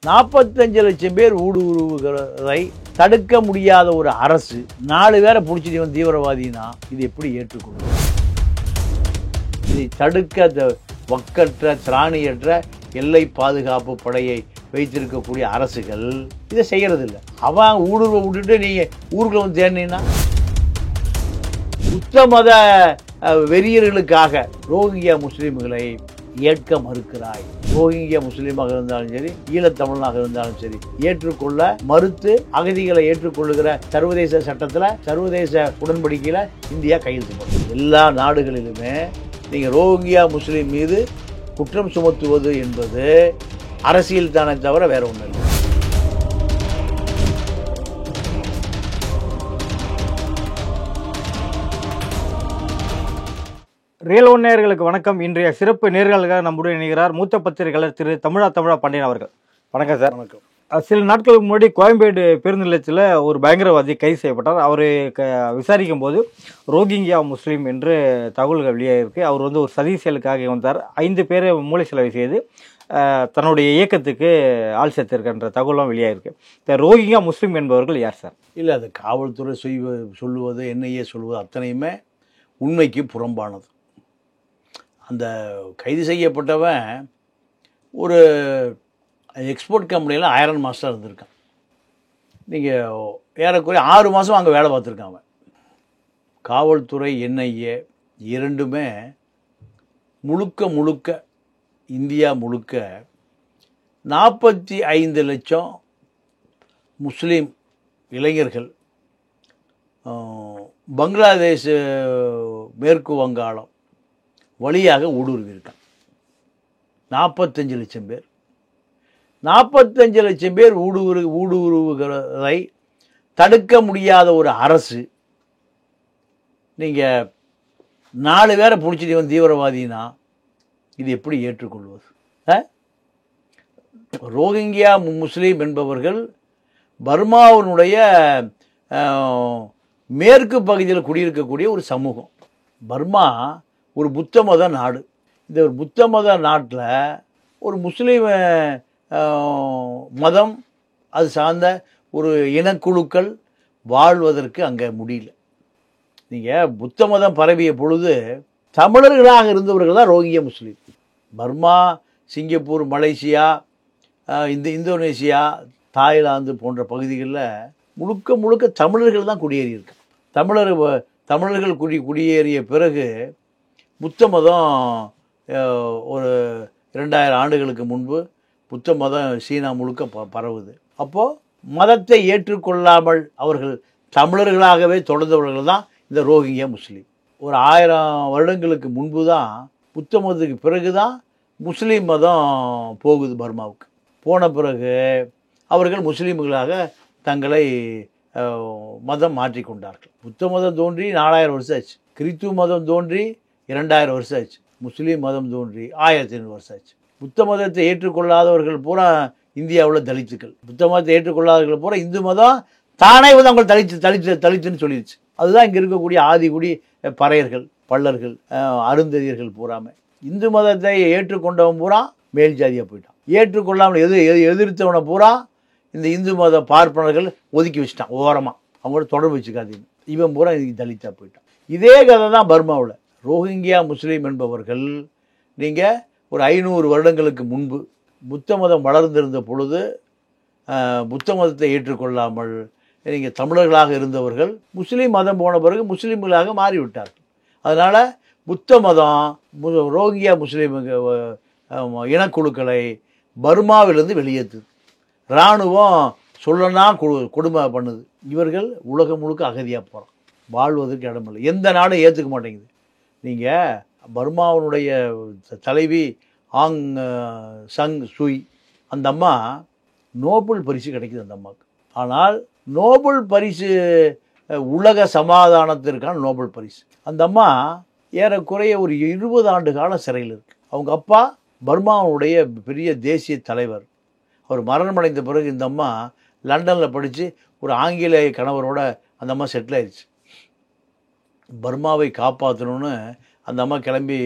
45 லட்சம் பேர் ஊடுருவுகிறதை தடுக்க முடியாத ஒரு அரசு 4 பேரை பிடிச்சிட்டு வந்து தீவிரவாதினா இது எப்படி ஏற்றுக்கொள்ளும்? இதை தடுக்க வக்கற்ற திராணியற்ற எல்லை பாதுகாப்பு படையை வைத்திருக்கக்கூடிய அரசுகள் இதை செய்யறது இல்லை. அவன் ஊடுருவ விட்டுட்டு நீங்க ஊருக்குள்ள வந்து தேடினீங்கன்னா புத்த மத வெறியர்களுக்காக ரோஹிங்கியா முஸ்லீம்களை ஏற்க மறுக்கிறாய். ரோஹிங்கியா முஸ்லீமாக இருந்தாலும் சரி, ஈழத்தமிழனாக இருந்தாலும் சரி, ஏற்றுக்கொள்ள மறுத்து அகதிகளை ஏற்றுக்கொள்ளுகிற சர்வதேச சட்டத்தில், சர்வதேச உடன்படிக்கையில் இந்தியா கையெழுத்து போடும். எல்லா நாடுகளிலுமே நீங்கள் ரோஹிங்கியா முஸ்லீம் மீது குற்றம் சுமத்துவது என்பது அரசியல் தானே தவிர வேற ஒன்றும் இல்லை. ரியல் ஒன் நேயர்களுக்கு வணக்கம். இன்றைய சிறப்பு நேயர்களுக்காக நம்முடைய இணைகிறார் மூத்த பத்திரிகையாளர் திரு தமிழா பாண்டியன் அவர்கள். வணக்கம் சார். வணக்கம். சில நாட்களுக்கு முன்னாடி கோயம்பேடு பேருந்து நிலையத்தில் ஒரு பயங்கரவாதி கைது செய்யப்பட்டார். அவர் விசாரிக்கும் போது ரோஹிங்கியா முஸ்லீம் என்று தகவல்கள் வெளியாகிருக்கு. அவர் ஒரு சதி செயலுக்காக வந்தார். 5 பேரை மூளை செலவு செய்து தன்னுடைய இயக்கத்துக்கு ஆள் சேர்த்திருக்கின்ற தகவலாம் வெளியாகிருக்கு. இந்த ரோஹிங்கியா முஸ்லீம் என்பவர்கள் யார் சார்? இல்லை, அது காவல்துறை சொல்லுவது, என்ஐஏ சொல்லுவது அத்தனையுமே உண்மைக்கு புறம்பானது. அந்த கைது செய்யப்பட்டவன் ஒரு எக்ஸ்போர்ட் கம்பெனியில் ஐரன் மாஸ்டர் இருந்திருக்கான். நீங்கள் ஏறக்குறைய 6 மாதம் அங்கே வேலை பார்த்துருக்கான் அவன். காவல்துறை, என்ஐஏ இரண்டுமே முழுக்க இந்தியா முழுக்க 45 லட்சம் முஸ்லீம் இளைஞர்கள் பங்களாதேஷ், மேற்கு வங்காளம் வழியாக ஊடுருவியிருக்கான். 45 லட்சம் பேர். 45 லட்சம் பேர் ஊடுருவுகிறதை தடுக்க முடியாத ஒரு அரசு நீங்கள் 4 பேரை பிடிச்சிட்டு வந்து தீவிரவாதினா இது எப்படி ஏற்றுக்கொள்வது? ரோஹிங்கியா முஸ்லீம் என்பவர்கள் பர்மாவினுடைய மேற்கு பகுதியில் குடியிருக்கக்கூடிய ஒரு சமூகம். பர்மா ஒரு புத்த மத நாடு. இந்த ஒரு புத்த மத நாட்டில் ஒரு முஸ்லீம் மதம் அது சார்ந்த ஒரு இனக்குழுக்கள் வாழ்வதற்கு அங்கே முடியல. நீங்கள் புத்த மதம் பரவிய பொழுது தமிழர்களாக இருந்தவர்கள் தான் ரோஹிங்கியா முஸ்லீம். Burma, Singapore, Malaysia, Indonesia, Thailand போன்ற பகுதிகளில் முழுக்க தமிழர்கள் தான் குடியேறியிருக்கு. தமிழர்கள் குடியேறிய பிறகு புத்த மதம் ஒரு 2000 ஆண்டுகளுக்கு முன்பு புத்த மதம் சீனா முழுக்க பரவுது. அப்போது மதத்தை ஏற்றுக்கொள்ளாமல் அவர்கள் தமிழர்களாகவே தொடர்ந்தவர்கள் தான் இந்த ரோஹிங்கியா முஸ்லீம். ஒரு 1000 வருடங்களுக்கு முன்பு தான், புத்த மதத்துக்கு பிறகு தான் முஸ்லீம் மதம் போகுது பர்மாவுக்கு. போன பிறகு அவர்கள் முஸ்லீம்களாக தங்களை மதம் மாற்றிக்கொண்டார்கள். புத்த மதம் தோன்றி 4000 வருஷம் ஆச்சு. கிறித்துவ மதம் தோன்றி 2000 வருஷம் ஆச்சு. முஸ்லீம் மதம் தோன்றி 1500 வருஷம் ஆச்சு. புத்த மதத்தை ஏற்றுக்கொள்ளாதவர்கள் பூரா இந்தியாவில் தலித்துக்கள். புத்த மதத்தை ஏற்றுக்கொள்ளாதவர்கள் பூரா இந்து மதம் தானே வந்து அவங்க தலித்துன்னு சொல்லிடுச்சு. அதுதான் இங்கே இருக்கக்கூடிய ஆதிகுடி பறையர்கள், பல்லர்கள், அருந்ததியர்கள் பூராமே. இந்து மதத்தை ஏற்றுக்கொண்டவன் பூரா மேல் ஜாதியாக போயிட்டான். ஏற்றுக்கொள்ளாமல் எதிர்த்தவனை பூரா இந்த இந்து மத பார்ப்பனர்கள் ஒதுக்கி வச்சுட்டான் ஓரமாக. அவங்களோட தொடர்பு வச்சுக்காதீங்க. இவன் பூரா இதுக்கு தலித்தாக போயிட்டான். இதே கதை தான் பர்மாவில். ரோஹிங்கியா முஸ்லீம் என்பவர்கள் நீங்கள் ஒரு 500 வருடங்களுக்கு முன்பு புத்த மதம் வளர்ந்திருந்த பொழுது புத்த மதத்தை ஏற்றுக்கொள்ளாமல் நீங்கள் தமிழர்களாக இருந்தவர்கள் முஸ்லீம் மதம் போன பிறகு முஸ்லீம்களாக மாறிவிட்டார்கள். அதனால் புத்த மதம் ரோஹிங்கியா முஸ்லீம் இனக்குழுக்களை பர்மாவிலிருந்து வெளியேற்றுது. இராணுவம் சொல்லனா கொடுமை பண்ணுது. இவர்கள் உலகம் முழுக்க அகதியாக போகிறான். வாழ்வதற்கு இடமில்லை. எந்த நாடும் ஏற்றுக்க மாட்டேங்குது. நீங்கள் பர்மாவினுடைய தலைவி ஆங் சங் சூய், அந்த அம்மா நோபல் பரிசு கிடைக்குது அந்த அம்மாவுக்கு. ஆனால் நோபல் பரிசு உலக சமாதானத்திற்கான நோபல் பரிசு. அந்த அம்மா ஏறக்குறைய ஒரு 20 ஆண்டு காலம் சிறையில் இருக்குது. அவங்க அப்பா பர்மாவுடைய பெரிய தேசிய தலைவர். அவர் மரணமடைந்த பிறகு இந்த அம்மா லண்டனில் படித்து ஒரு ஆங்கிலேய கணவரோட அந்த அம்மா செட்டில் ஆயிடுச்சு. பர்மாவை காப்பாற்றணும்னு அந்த அம்மா கிளம்பி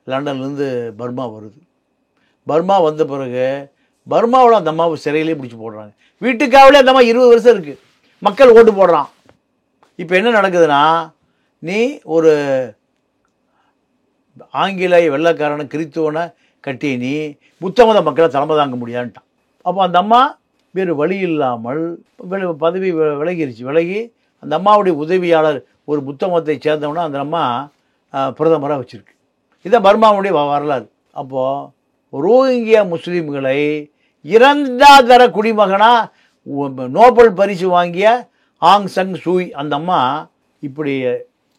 லண்டன்லேருந்து பர்மா வருது. பர்மா வந்த பிறகு பர்மாவில் அந்த அம்மாவை சிறையிலே பிடிச்சி போடுறாங்க. வீட்டுக்காவலே அந்த அம்மா 20 வருஷம் இருக்குது. மக்கள் ஓட்டு போடுறான். இப்போ என்ன நடக்குதுன்னா, நீ ஒரு ஆங்கிலேய வெள்ளைக்காரனை கிறித்துவனை கட்டி நீ புத்த மத மக்களை தலைமை தாங்க முடியான்ட்டான். அப்போ அந்த அம்மா வேறு வழி இல்லாமல் பதவி விலகி அந்த அம்மாவுடைய உதவியாளர் ஒரு புத்த மதத்தை சேர்ந்தவனா அந்த அம்மா பிரதமராக வச்சுருக்கு. இதுதான் பர்மாவுடைய வரலாறு. அப்போது ரோஹிங்கியா முஸ்லீம்களை 2ஆம் தர குடிமகனாக நோபல் பரிசு வாங்கிய ஆங் சங் சூய் அந்த அம்மா இப்படி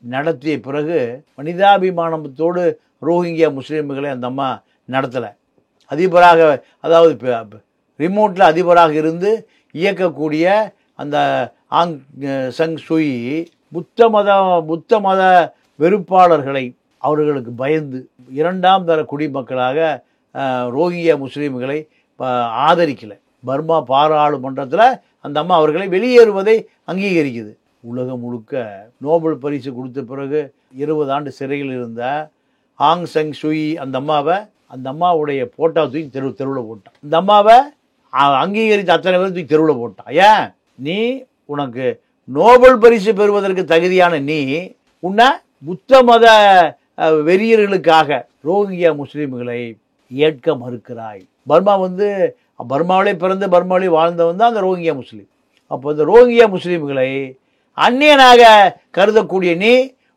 நடத்திய பிறகு மனிதாபிமானத்தோடு ரோஹிங்கியா முஸ்லீம்களை அந்த அம்மா நடத்தலை. அதிபராக, அதாவது ரிமோட்டில் அதிபராக இருந்து இயக்கக்கூடிய அந்த ஆங் சங் சூய் புத்த மத வெறுப்பாளர்களை அவர்களுக்கு பயந்து 2ஆம் தர குடிமக்களாக ரோஹிங்கியா முஸ்லீம்களை ஆதரிக்கலை. பர்மா பாராளுமன்றத்தில் அந்த அம்மா அவர்களை வெளியேறுவதை அங்கீகரிக்குது. உலகம் முழுக்க நோபல் பரிசு கொடுத்த பிறகு 20 ஆண்டு சிறையில் இருந்த ஆங் சங் சூய் அந்த அம்மாவுடைய போட்டா தூக்கி தெருவில் போட்டான். இந்த அம்மாவை அங்கீகரித்த அத்தனை பேர் தூக்கி தெருவில் போட்டான். ஏன்? நீ உனக்கு நோபல் பரிசு பெறுவதற்கு தகுதியான நீ உன்னை புத்த மத வெறியர்களுக்காக ரோஹிங்கியா முஸ்லீம்களை ஏற்க மறுக்கிறாய். பர்மாவிலே பிறந்து பர்மாவிலே வாழ்ந்தவன் தான் அந்த ரோஹிங்கியா முஸ்லீம். அப்போ இந்த ரோஹிங்கியா முஸ்லீம்களை அந்நியனாக கருதக்கூடிய நீ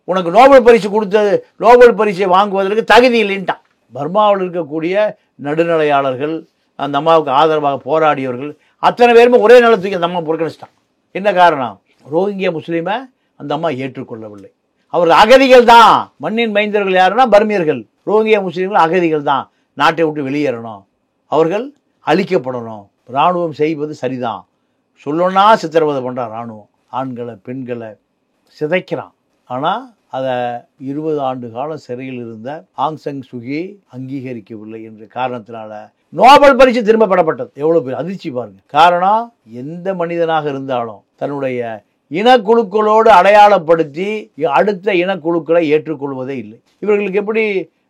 உனக்கு நோபல் பரிசு கொடுத்தது நோபல் பரிசை வாங்குவதற்கு தகுதி இல்லைன்ட்டான். பர்மாவில் இருக்கக்கூடிய நடுநிலையாளர்கள், அந்த அம்மாவுக்கு ஆதரவாக போராடியவர்கள் அத்தனை பேருமே ஒரே நிலத்துக்கு அந்த அம்மா புறக்கணிச்சிட்டான். என்ன காரணம்? ரோஹிங்கியா முஸ்லீமை அந்த அம்மா ஏற்றுக்கொள்ளவில்லை. அவர்கள் அகதிகள் தான். மண்ணின் மைந்தர்கள் யாருன்னா பர்மியர்கள். ரோஹிங்கியா முஸ்லீம்கள் அகதிகள் தான். நாட்டை விட்டு வெளியேறணும், அவர்கள் அழிக்கப்படணும். இராணுவம் செய்வது சரிதான், சொல்லணும்னா சித்திரவதை பண்ணுறான் இராணுவம். ஆண்களை பெண்களை சிதைக்கிறான். ஆனால் அதை 20 ஆண்டு காலம் சிறையில் இருந்த ஆங் சங் சூகி அங்கீகரிக்கவில்லை என்ற காரணத்தினால நோபல் பரிசு திரும்ப பெறப்பட்டது. எவ்வளோ பேர் அதிர்ச்சி பாருங்க. காரணம், எந்த மனிதனாக இருந்தாலும் தன்னுடைய இனக்குழுக்களோடு அடையாளப்படுத்தி அடுத்த இனக்குழுக்களை ஏற்றுக்கொள்வதே இல்லை. இவர்களுக்கு எப்படி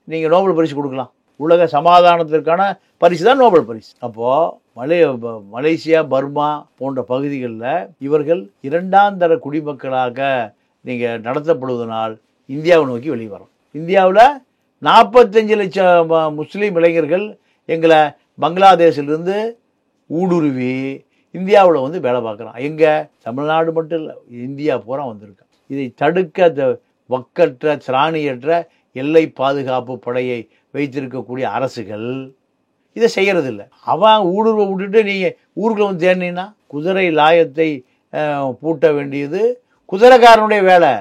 நீங்கள் நோபல் பரிசு கொடுக்கலாம்? உலக சமாதானத்திற்கான பரிசு தான் நோபல் பரிசு. அப்போது மலேசியா, பர்மா போன்ற பகுதிகளில் இவர்கள் 2ஆம் தர குடிமக்களாக நீங்கள் நடத்தப்படுவதனால் இந்தியாவை நோக்கி வெளியே வரும். இந்தியாவில் 45 லட்சம் முஸ்லீம் இளைஞர்கள் எங்களை பங்களாதேஷிலிருந்து ஊடுருவி இந்தியாவில் வேலை பார்க்குறான். எங்கே? தமிழ்நாடு மட்டும் இல்லை, இந்தியா பூரா வந்திருக்கான். இதை தடுக்க வக்கற்ற திராணியற்ற எல்லை பாதுகாப்பு படையை வைத்திருக்கக்கூடிய அரசுகள் இதை செய்கிறதில்லை. அவன் ஊடுருவ விட்டுட்டு நீங்கள் ஊருக்குள்ள தேடினீங்கன்னா குதிரை லாயத்தை பூட்ட வேண்டியது குதிரைக்காரனுடைய வேலை.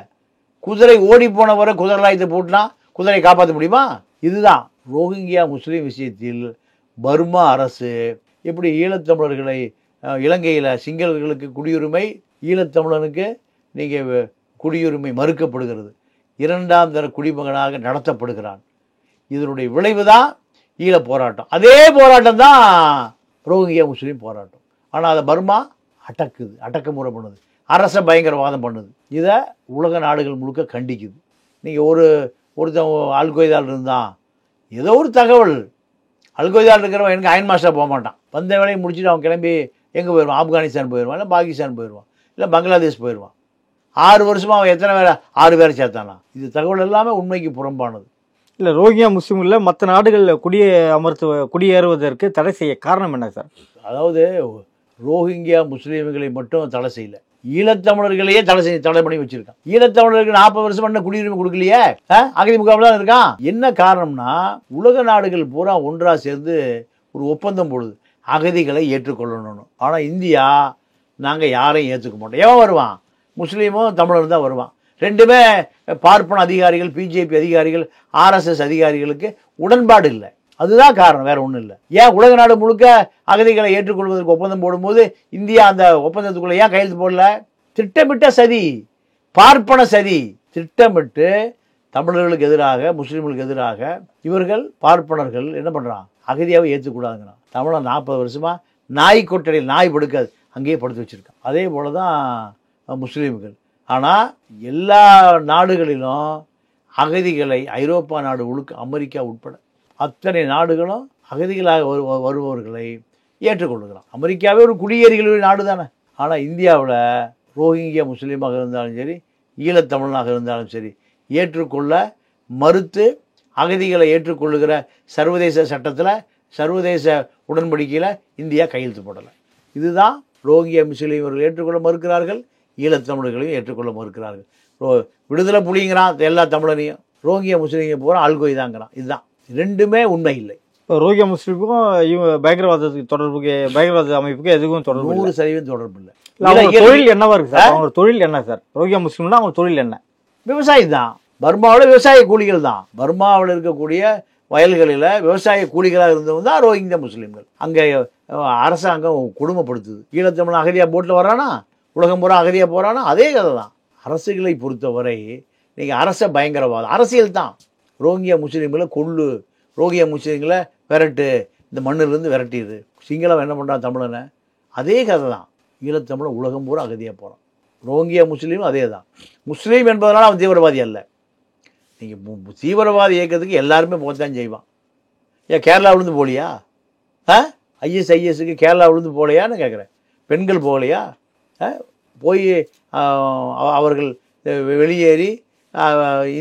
குதிரை ஓடி போனவரை குதிரை லாயத்தை பூட்டினா குதிரையை காப்பாற்ற முடியுமா? இதுதான் ரோஹிங்கியா முஸ்லீம் விஷயத்தில் பர்மா அரசு எப்படி ஈழத்தமிழர்களை இலங்கையில் சிங்களர்களுக்கு குடியுரிமை, ஈழத்தமிழனுக்கு நீங்கள் குடியுரிமை மறுக்கப்படுகிறது, 2ஆம் தர குடிமகனாக நடத்தப்படுகிறான். இதனுடைய விளைவு தான் ஈழ போராட்டம். அதே போராட்டம் தான் ரோஹிங்கியா முஸ்லீம் போராட்டம். ஆனால் அதை பர்மா அடக்குமுறை பண்ணுது, அரசை பயங்கரவாதம் பண்ணுது. இதை உலக நாடுகள் முழுக்க கண்டிக்குது. நீங்கள் ஒருத்தன் அல்கொய்தால் இருந்தான், ஏதோ ஒரு தகவல், அல்கொய்தால் இருக்கிறவன் எனக்கு அயன் மாஸ்டர் போக மாட்டான். வந்த வேலையை முடிச்சுட்டு அவன் கிளம்பி எங்கே போயிடுவான்? ஆப்கானிஸ்தான் போயிடுவான், இல்லை பாகிஸ்தான் போயிடுவான், இல்லை பங்களாதேஷ் போயிடுவான். 6 வருஷமாக அவன் எத்தனை பேரை 6 பேரை சேர்த்தானா? இது தகவல் எல்லாமே உண்மைக்கு புறம்பானது. இல்லை, ரோஹிங்கியா முஸ்லீம்களில் மற்ற நாடுகளில் குடியேறுவதற்கு தடை செய்ய காரணம் என்ன சார்? அதாவது ரோஹிங்கியா முஸ்லீம்களை மட்டும் தடை செய்யல, ஈழத்தமிழர்களையே தடை பண்ணி வச்சிருக்கான். ஈழத்தமிழர்களுக்கு 40 வருஷம் பண்ண குடியுரிமை கொடுக்கலையே, அகதி முகாமில் தான் இருக்கான். என்ன காரணம்னா, உலக நாடுகள் பூரா ஒன்றா சேர்ந்து ஒரு ஒப்பந்தம் போடுது, அகதிகளை ஏற்றுக்கொள்ளணும்னு. ஆனால் இந்தியா நாங்கள் யாரையும் ஏற்றுக்க மாட்டோம். எவன் வருவான்? முஸ்லீமும் தமிழரும் தான் வருவான். ரெண்டுமே பார்ப்பன அதிகாரிகள், பிஜேபி அதிகாரிகள், ஆர்எஸ்எஸ் அதிகாரிகளுக்கு உடன்பாடு இல்லை. அதுதான் காரணம், வேற ஒன்றும் இல்லை. ஏன் உலக நாடு முழுக்க அகதிகளை ஏற்றுக்கொள்வதற்கு ஒப்பந்தம் போடும்போது இந்தியா அந்த ஒப்பந்தத்துக்குள்ள ஏன் கையெழுத்து போடல? திட்டமிட்ட சதி, பார்ப்பன சதி. திட்டமிட்டு தமிழர்களுக்கு எதிராக, முஸ்லீம்களுக்கு எதிராக இவர்கள் பார்ப்பனர்கள் என்ன பண்ணுறான்? அகதியாவை ஏற்றுக்கூடாதுங்கிறான். தமிழன் 40 வருஷமா நாய் கொட்டடையில் நாய் படுக்காது அங்கேயே படுத்து வச்சிருக்கான். அதே போல தான் முஸ்லீம்கள். ஆனால் எல்லா நாடுகளிலும் அகதிகளை, ஐரோப்பா நாடு முழுக்க, அமெரிக்கா உட்பட அத்தனை நாடுகளும் அகதிகளாக வருபவர்களை ஏற்றுக்கொள்ளுகிறான். அமெரிக்காவே ஒரு குடியேறிகளுடைய நாடு தானே. ஆனால் இந்தியாவில் ரோஹிங்கியா முஸ்லீமாக இருந்தாலும் சரி, ஈழத்தமிழனாக இருந்தாலும் சரி, ஏற்றுக்கொள்ள மறுத்து அகதிகளை ஏற்றுக்கொள்ளுகிற சர்வதேச சட்டத்தில், சர்வதேச உடன்படிக்கையில் இந்தியா கையெழுத்து போடலை. இதுதான் ரோஹிங்கியா முஸ்லீம்கள் ஏற்றுக்கொள்ள மறுக்கிறார்கள், ஈழத்தமிழர்களையும் ஏற்றுக்கொள்ள மறுக்கிறார்கள். விடுதலை புலிங்கிறான் எல்லா தமிழனையும், ரோஹிங்கியா முஸ்லீம்க பூரா அல்கொய் தாங்கிறான். இதுதான், ரெண்டுமே உண்மை இல்லை. இப்போ ரோஹிங்கியா முஸ்லீமுக்கும் பயங்கரவாதத்துக்கு தொடர்புக்கு, பயங்கரவாத அமைப்புக்கு எதுவும் தொடர்பு 100% தொடர்பு இல்லை. அவங்க தொழில் என்னவா இருக்கு சார்? அவங்க தொழில் என்ன சார்? ரோஹிங்கியா முஸ்லீம்னா அவங்க தொழில் என்ன? விவசாயம் தான். பர்மாவில் விவசாய கூலிகள் தான். பர்மாவில் இருக்கக்கூடிய வயல்களில் விவசாய கூலிகளாக இருந்தவங்க தான் ரோஹிங்கியா முஸ்லீம்கள். அங்கே அரசாங்கம் கொடுமைப்படுத்துது. ஈழத்தமிழ் அகதியாக போட்டில் வரானா, உலகம் பூரா அகதியாக போகிறானா, அதே கதை தான். அரசுகளை பொறுத்தவரை நீங்கள் அரச பயங்கரவாதம் அரசியல் தான். ரோஹிங்கியா முஸ்லீம்களை கொள்ளு, ரோஹிங்கியா முஸ்லீம்களை விரட்டு, இந்த மண்ணிலிருந்து விரட்டிடுது. சிங்களம் என்ன பண்ணுறான் தமிழனை, அதே கதை தான். ஈழத்தமிழன் உலகம் பூரா அகதியாக போகிறான். ரோஹிங்கியா முஸ்லீம் அதே தான். முஸ்லீம் என்பதனால அவன் தீவிரவாதி அல்ல. நீங்கள் தீவிரவாத இயக்கத்துக்கு எல்லாருமே போகத்தான் செய்வான். ஏன் கேரளாவிலேருந்து போகலையா? ஐஎஸ்ஐஎஸ்க்கு கேரளாவிலேருந்து போகலையான்னு கேட்குறேன். பெண்கள் போகலையா? போய் அவர்கள் வெளியேறி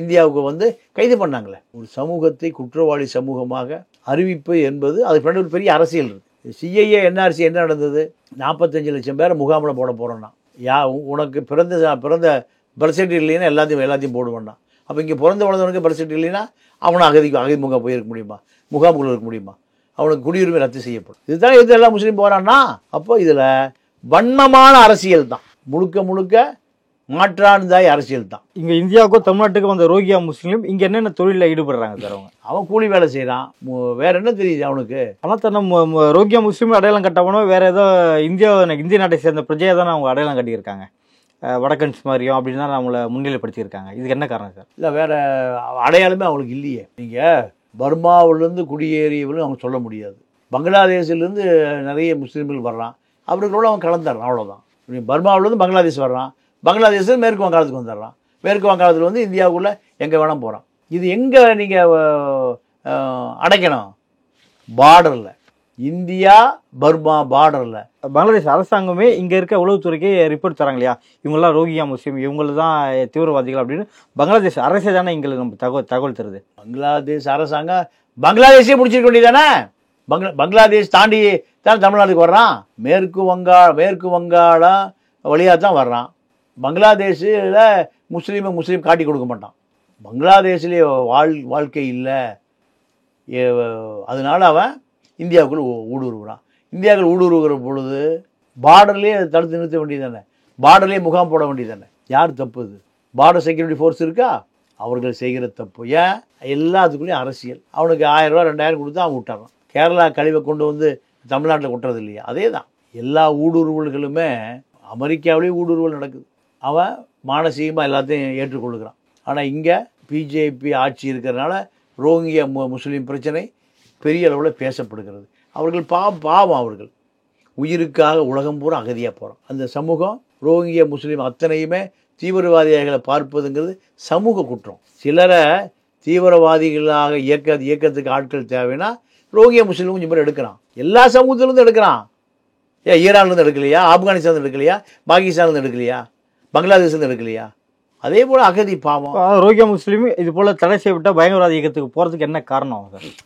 இந்தியாவுக்கு வந்து கைது பண்ணாங்களே. ஒரு சமூகத்தை குற்றவாளி சமூகமாக அறிவிப்பு என்பது அது பின்னாடி ஒரு பெரிய அரசியல் இருக்குது. சிஐஏ என்ஆர்சி என்ன நடந்தது? 45 லட்சம் பேரை முகாமில் போட போகிறோன்னா, உனக்கு பிறந்த பர்செட் இல்லைன்னா எல்லாத்தையும் போடுவேன்னா, அப்போ இங்கே பிறந்த வளர்ந்தவனுக்கு பர்செட் இல்லைன்னா அவனை அகதி முகாம் போயிருக்க முடியுமா? முகாமுக்குள்ள இருக்க முடியுமா? அவனுக்கு குடியுரிமை ரத்து செய்யப்படும். இதுதான் இது எல்லாம் முஸ்லீம் போகிறான்னா. அப்போ இதில் வன்மமான அரசியல் தான், முழுக்க முழுக்க மாற்றானதாய் அரசியல் தான். இங்கே இந்தியாவுக்கும் தமிழ்நாட்டுக்கும் வந்த ரோஹிங்கியா முஸ்லீம் இங்கே என்னென்ன தொழிலில் ஈடுபடுறாங்க சார்? அவன் கூலி வேலை செய்கிறான், வேற என்ன தெரியுது அவனுக்கு? ஆனால் தன்னை ரோஹிங்கியா முஸ்லீம் அடையாளம் கட்டவனும் வேற ஏதோ இந்திய நாட்டை சேர்ந்த பிரஜையை தானே அவங்க அடையாளம் கட்டியிருக்காங்க. வடக்கன்ஸ் மாதிரியும் அப்படின்னு தான் அவங்கள முன்னிலைப்படுத்தியிருக்காங்க. இதுக்கு என்ன காரணம் சார்? இல்லை, வேற அடையாளமே அவங்களுக்கு இல்லையே. நீங்கள் பர்மாவிலேருந்து குடியேறியவர்களும் அவங்க சொல்ல முடியாது. பங்களாதேஷிலேருந்து நிறைய முஸ்லீம்கள் வர்றான், அவர்களோட அவன் கலந்துடுறான், அவ்வளோதான். பர்மாவிலேருந்து பங்களாதேஷ் வர்றான், பங்களாதேஷ் மேற்கு வங்காளத்துக்கு வந்துடுறான், மேற்கு வங்காளத்தில் வந்து இந்தியாவுக்குள்ளே எங்கே வேணால் போகிறான். இது எங்கே நீங்கள் அடைக்கணும்? பார்டரில், இந்தியா பர்மா பார்டரில். பங்களாதேஷ் அரசாங்கமே இங்கே இருக்க உளவுத்துறைக்கு ரிப்போர்ட் தராங்க இல்லையா, இவங்கெல்லாம் ரோஹிங்கியா முஸ்லீம், இவங்கள தான் தீவிரவாதிகள் அப்படின்னு பங்களாதேஷ் அரசே தானே எங்களுக்கு நம்ம தகவல் தருது. பங்களாதேஷ் அரசாங்கம் பங்களாதேஷே பிடிச்சிருக்க வேண்டியதானே? பங்களாதேஷ் தாண்டி தான் தமிழ்நாட்டுக்கு வர்றான். மேற்கு வங்காளம் வழியாக தான் வர்றான். பங்களாதேஷில் முஸ்லீம் காட்டி கொடுக்க மாட்டான். பங்களாதேஷ்லேயே வாழ்க்கை இல்லை, அதனால அவன் இந்தியாவுக்குள்ள ஊடுருவுறான். இந்தியாவுக்குள்ள ஊடுருவுகிற பொழுது பார்டர்லேயே தடுத்து நிறுத்த வேண்டியதானே, பார்டர்லேயே முகாம் போட வேண்டியதானே. யார் தப்பு? இது பார்டர் செக்யூரிட்டி ஃபோர்ஸ் இருக்கா? அவர்கள் செய்கிற தப்பு. ஏன்? எல்லாத்துக்குள்ளேயும் அரசியல். அவனுக்கு 1000 ரூபா 2000 கொடுத்து அவன் விட்டுறான். கேரளா கழிவை கொண்டு வந்து தமிழ்நாட்டில் கொட்டுறது இல்லையா? அதே தான். எல்லா ஊடுருவல்களுமே அமெரிக்காவிலேயும் ஊடுருவல் நடக்குது. அவன் மானசீகமாக எல்லாத்தையும் ஏற்றுக்கொள்ளுகிறான். ஆனால் இங்கே பிஜேபி ஆட்சி இருக்கிறதுனால ரோஹிங்கியா முஸ்லீம் பிரச்சனை பெரிய அளவில் பேசப்படுகிறது. அவர்கள் பாவம், அவர்கள் உயிருக்காக உலகம் பூரா அகதியாக போகிறான். அந்த சமூகம் ரோஹிங்கியா முஸ்லீம் அத்தனையுமே தீவிரவாதிகளை பார்ப்பதுங்கிறது சமூக குற்றம். சிலரை தீவிரவாதிகளாக இயக்கத்துக்கு ஆட்கள் தேவைன்னா ரோஹிங்கியா முஸ்லீம் கொஞ்சம் பேர் எடுக்கிறான். எல்லா சமூகத்திலேருந்து எடுக்கிறான். ஈரான்லேருந்து எடுக்கலையா? ஆப்கானிஸ்தான் எடுக்கலையா? பாகிஸ்தான்லேருந்து எடுக்கலையா? பங்களாதேஷ்லேருந்து எடுக்கலையா? அதே போல் அகதி பாவம். ரோஹிங்கியா முஸ்லீம் இது போல் தடை செய்யப்பட்ட பயங்கரவாத இயக்கத்துக்கு போகிறதுக்கு என்ன காரணம்?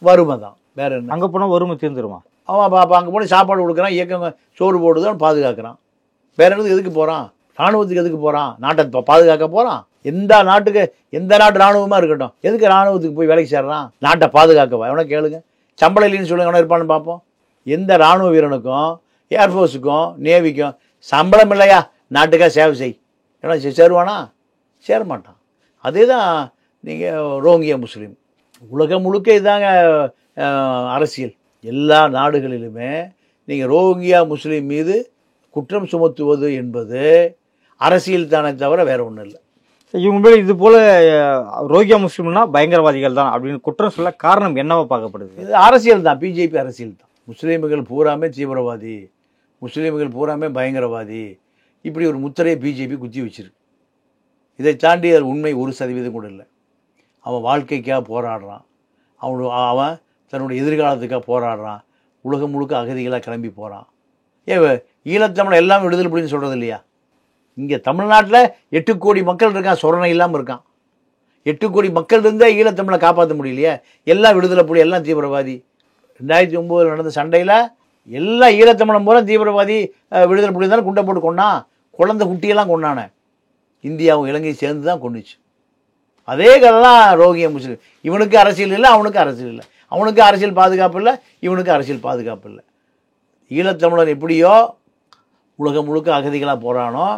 வறுமை தான், வேற என்ன? அங்கே போனால் வறுமை தீர்ந்துருமா? அவன் அங்கே போய் சாப்பாடு கொடுக்குறான், இயக்கங்க சோறு போடுதான் பாதுகாக்கிறான். வேற என்னது? எதுக்கு போகிறான்? இராணுவத்துக்கு எதுக்கு போகிறான்? நாட்டை பாதுகாக்க போகிறான். எந்த நாட்டு இராணுவமாக இருக்கட்டும், எதுக்கு இராணுவத்துக்கு போய் வேலைக்கு சேர்றான்? நாட்டை பாதுகாக்கவா? எவனை கேளுங்க. சம்பளம் இல்லைன்னு சொல்லுங்க, எவனை இருப்பான்னு பார்ப்போம். எந்த இராணுவ வீரனுக்கும் ஏர்ஃபோர்ஸுக்கும் நேவிக்கும் சம்பளம் இல்லையா, நாட்டுக்காக சேவை செய், ஏன்னா சேருவானா? சேர மாட்டான். அதே தான் நீங்கள் ரோஹிங்கியா முஸ்லீம். உலகம் முழுக்க இதுதாங்க அரசியல். எல்லா நாடுகளிலுமே நீங்கள் ரோஹிங்கியா முஸ்லீம் மீது குற்றம் சுமத்துவது என்பது அரசியல் தானே தவிர வேறு ஒன்றும் இல்லை. இவங்க இது போல் ரோஹிங்கியா முஸ்லீம்னா பயங்கரவாதிகள் தான் அப்படின்னு குற்றம் சொல்ல காரணம் என்னவா பார்க்கப்படுது? இது அரசியல் தான், பிஜேபி அரசியல் தான். முஸ்லீம்கள் பூராமே தீவிரவாதி, முஸ்லீம்கள் பூராமே பயங்கரவாதி, இப்படி ஒரு முத்திரையை பிஜேபி குத்தி வச்சிருக்கு. இதை தாண்டி அது உண்மை 1% கூட இல்லை. அவன் வாழ்க்கைக்காக போராடுறான், அவன் தன்னுடைய எதிர்காலத்துக்காக போராடுறான், உலகம் முழுக்க அகதிகளாக கிளம்பி போகிறான். ஈழத்தமிழ் எல்லாம் விடுதலை புலின்னு சொல்கிறது இல்லையா? இங்கே தமிழ்நாட்டில் 8 கோடி மக்கள் இருக்கான், சொரணை இல்லாமல் இருக்கான். 8 கோடி மக்கள் இருந்தால் ஈழத்தமிழை காப்பாற்ற முடியலையே. எல்லாம் விடுதலை புலி, எல்லாம் தீவிரவாதி. 2009 நடந்த சண்டையில் எல்லா ஈழத்தமிழன் பூரா தீவிரவாதி, விடுதலை புலி தானே குண்டை போட்டு கொண்டான். குழந்தை குட்டியெல்லாம் கொண்டானே. இந்தியாவும் இலங்கையும் சேர்ந்து தான் கொண்டுச்சு. அதே கதை தான் ரோஹிங்கியா முஸ்லீம். இவனுக்கு அரசியல் இல்லை, அவனுக்கு அரசியல் இல்லை. அவனுக்கு அரசியல் பாதுகாப்பு இல்லை, இவனுக்கு அரசியல் பாதுகாப்பு இல்லை. ஈழத்தமிழன் எப்படியோ உலகம் முழுக்க அகதிகளாக போகிறானோ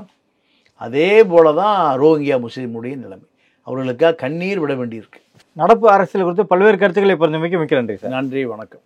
அதே போல தான் ரோஹிங்கியா முஸ்லீமுடைய நிலைமை. அவர்களுக்காக கண்ணீர் விட வேண்டியிருக்கு. நடப்பு அரசியல் குறித்து பல்வேறு கருத்துக்களை பொறுத்தமைக்கு மிக்க நன்றி சார். நன்றி, வணக்கம்.